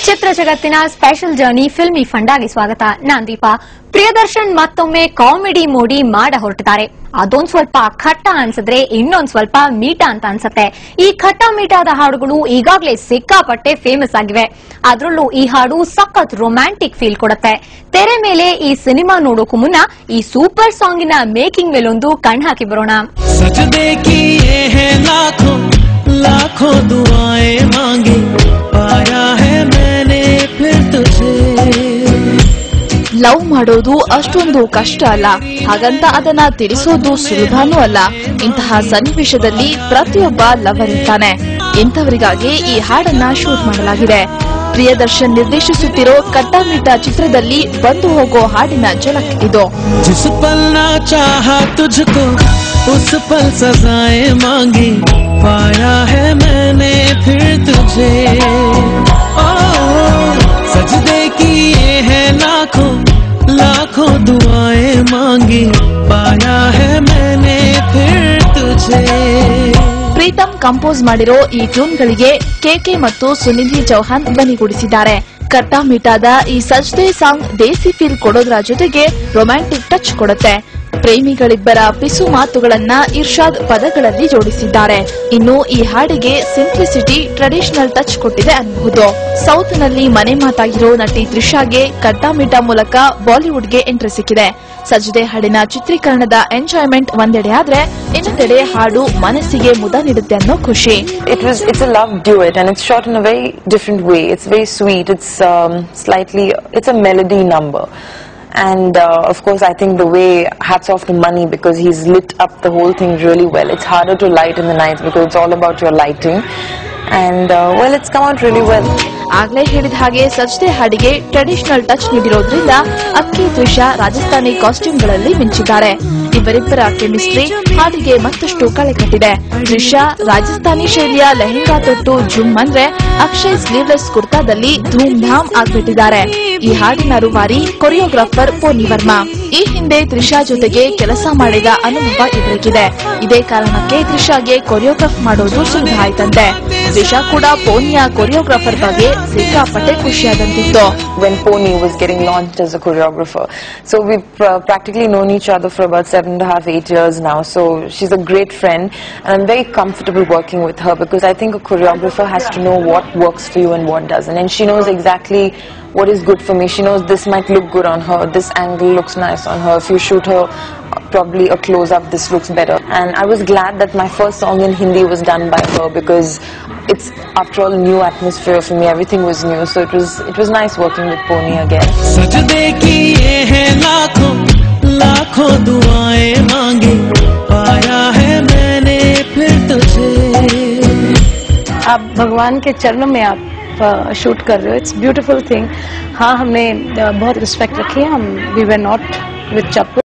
ಚಿತ್ರ ಜಗತ್ತಿನ special journey filmy ಫಂಡಾಗೆ ಸ್ವಾಗತ. ನಾನ್ ದೀಪಾ. ಪ್ರಿಯದರ್ಶನ್ ಮತ್ತೊಮ್ಮೆ ಕಾಮಿಡಿ ಮೋಡಿ ಮಾಡ ಹೊರಟಿದ್ದಾರೆ. ಅದೊಂದ್ ಸ್ವಲ್ಪ ಖಟ್ಟ ಅನ್ಸಿದ್ರೆ ಇನ್ನೊಂದ್ ಸ್ವಲ್ಪ ಮೀಟ ಅಂತ ಅನ್ಸುತ್ತೆ. ಈ ಖಟ್ಟ ಮೀಟಾದ ಹಾಡುಗಳು ಈಗಾಗಲೇ ಸಿಕ್ಕಾಪಟ್ಟೆ ಫೇಮಸ್ ಆಗಿವೆ. ಅದರಲ್ಲೂ ಈ ಹಾಡು ಸಖತ್ ರೊಮ್ಯಾಂಟಿಕ್ ಫೀಲ್ ಕೊಡುತ್ತೆ. ತೆರೆ ಮೇಲೆ ಈ ಸಿನಿಮಾ ನೋಡೋಕು ಮುನ್ನ ಈ ಸೂಪರ್ ಸಾಂಗಿನ ಮೇಕಿಂಗ್ ಮೇಲೊಂದು ಕಣ್ ಹಾಕಿ ಬರೋಣ. लाखों दुआएं मांगी पाया है मैंने फिर तुझे. ಲವ್ ಮಾಡೋದು ಅಷ್ಟೊಂದು ಕಷ್ಟ ಅಲ್ಲ, ಹಾಗಂತ ಅದನ್ನ ತಿಳಿಸೋದು ಸುಲಭನೂ ಅಲ್ಲ. ಇಂತಹ ಸನ್ನಿವೇಶದಲ್ಲಿ ಪ್ರತಿಯೊಬ್ಬ ಲವರ್ ಇರ್ತಾನೆ. ಇಂಥವರಿಗಾಗಿ ಈ ಹಾಡನ್ನ ಶೂಟ್ ಮಾಡಲಾಗಿದೆ. ಪ್ರಿಯದರ್ಶನ್ ನಿರ್ದೇಶಿಸುತ್ತಿರೋ ಕಟ್ಟಾಮಿಟ್ಟ ಚಿತ್ರದಲ್ಲಿ ಬಂದು ಹೋಗೋ ಹಾಡಿನ ಝಲಕ್ ಇದು. जिस पल ना चाहा तुझको उस पल सजाएं मांगी पाया है मैंने फिर तुझे. सजदे किए हैं लाखों लाखों दुआएं मांगी पाया है मैंने फिर तुझे. ಪ್ರೀತಮ್ ಕಂಪೋಸ್ ಮಾಡಿರೋ ಈ ಟ್ಯೂನ್ಗಳಿಗೆ ಕೆಕೆ ಮತ್ತು ಸುನಿಧಿ ಚೌಹಾನ್ ಧ್ವನಿಗೂಡಿಸಿದ್ದಾರೆ. ಕಟ್ಟಾಮಿಟಾದ ಈ ಸಜ್ದೆ ಸಾಂಗ್ ದೇಸಿ ಫೀಲ್ ಕೊಡೋದ್ರ ಜೊತೆಗೆ ರೊಮ್ಯಾಂಟಿಕ್ ಟಚ್ ಕೊಡುತ್ತೆ. ಪ್ರೇಮಿಗಳಿಬ್ಬರ ಪಿಸು ಮಾತುಗಳನ್ನ ಇರ್ಷಾದ್ ಪದಗಳಲ್ಲಿ ಜೋಡಿಸಿದ್ದಾರೆ. ಇನ್ನು ಈ ಹಾಡಿಗೆ ಸಿಂಪ್ಲಿಸಿಟಿ, ಟ್ರೆಡಿಷನಲ್ ಟಚ್ ಕೊಟ್ಟಿದೆ ಅನ್ನಬಹುದು. ಸೌತ್ ನಲ್ಲಿ ಮನೆ ಮಾತಾಗಿರೋ ನಟಿ ತ್ರಿಷಾಗೆ ಕಟ್ಟಾಮಿಟಾ ಮೂಲಕ ಬಾಲಿವುಡ್ಗೆ ಎಂಟ್ರಿ ಸಿಕ್ಕಿದೆ. ಸಜ್ದೆ ಹಾಡಿನ ಚಿತ್ರೀಕರಣದ ಎಂಜಾಯ್ಮೆಂಟ್ ಒಂದೆಡೆ ಆದ್ರೆ ಇನ್ನೊಂದೆಡೆ ಹಾಡು ಮನಸ್ಸಿಗೆ ಮುದ ನೀಡುತ್ತೆ ಅನ್ನೋ ಖುಷಿ. It's a love duet and it's shot in a very different way. It's very sweet. It's a melody number. And of course I think the way, hats off to Mani because he's lit up the whole thing really well. It's harder to light in the night because it's all about your lighting. And well, it's come out really well. ಆಗ್ಲೇ ಹೇಳಿದ ಹಾಗೆ ಸಜ್ದೆ ಹಾಡಿಗೆ traditional touch ನೀಡಿರೋದ್ರಿಂದ ಅಕ್ಕಿ ತ್ರಿಷಾ ರಾಜಸ್ಥಾನಿ ಕಾಸ್ಟ್ಯೂಮ್ಗಳಲ್ಲಿ ಮಿಂಚಿದ್ದಾರೆ. ಇವರಿಬ್ಬರ chemistry ಹಾಡಿಗೆ ಮತ್ತಷ್ಟು ಕಳೆ ಕಟ್ಟಿದೆ. ತ್ರಿಷಾ ರಾಜಸ್ಥಾನಿ ಶೈಲಿಯ ಲೆಹೆಂಗಾ ತೊಟ್ಟು ಜುಮ್ ಅಂದ್ರೆ ಅಕ್ಷಯ್ ಸ್ಲೀವ್ಲೆಸ್ ಕುರ್ತಾದಲ್ಲಿ ಧೂಮ್ ಧಾಮ್ ಆಗ್ಬಿಟ್ಟಿದ್ದಾರೆ. ಈ ಹಾಡಿನ ರೂವಾರಿ ಕೊರಿಯೋಗ್ರಾಫರ್ ಪೋನಿ ವರ್ಮಾ. ಈ ಹಿಂದೆ ತ್ರಿಷಾ ಜೊತೆಗೆ ಕೆಲಸ ಮಾಡಿದ ಅನುಭವ ಇವರಿಗಿದೆ. ಇದೇ ಕಾರಣಕ್ಕೆ ತ್ರಿಷಾಗೆ ಕೊರಿಯೋಗ್ರಾಫ್ ಮಾಡೋದು ಸುಲಭ ಆಯ್ತಂತೆ. ತ್ರಿಷಾ ಕೂಡ ಪೋನಿಯ ಕೊರಿಯೋಗ್ರಾಫರ್ ಬಗ್ಗೆ ಸಿಕ್ಕಾಪಟ್ಟೆ ಖುಷಿಯಾದಂತಿತ್ತು. When Pony was getting launched as a choreographer, so we've practically known each other for about 7.5-8 years now. So she's a great friend, and I'm very comfortable working with her because I think a choreographer has to know what works for you and what doesn't, and she knows exactly what is good for me. She knows this might look good on her, this angle looks nice on her. If you shoot her probably a close-up, this looks better. And I was glad that my first song in Hindi was done by her because it's after all new atmosphere for me. Everything was new, so it was nice working with Pony again. Sajde kiye hain lakhon lakhon duaein maangi paaya hai maine phir tujhe. आप भगवान के चरणों में आप shoot कर रहे हो. It's beautiful thing. हाँ, हमने बहुत रिस्पेक्ट रखी है. वी वर नॉट विद चप्पू.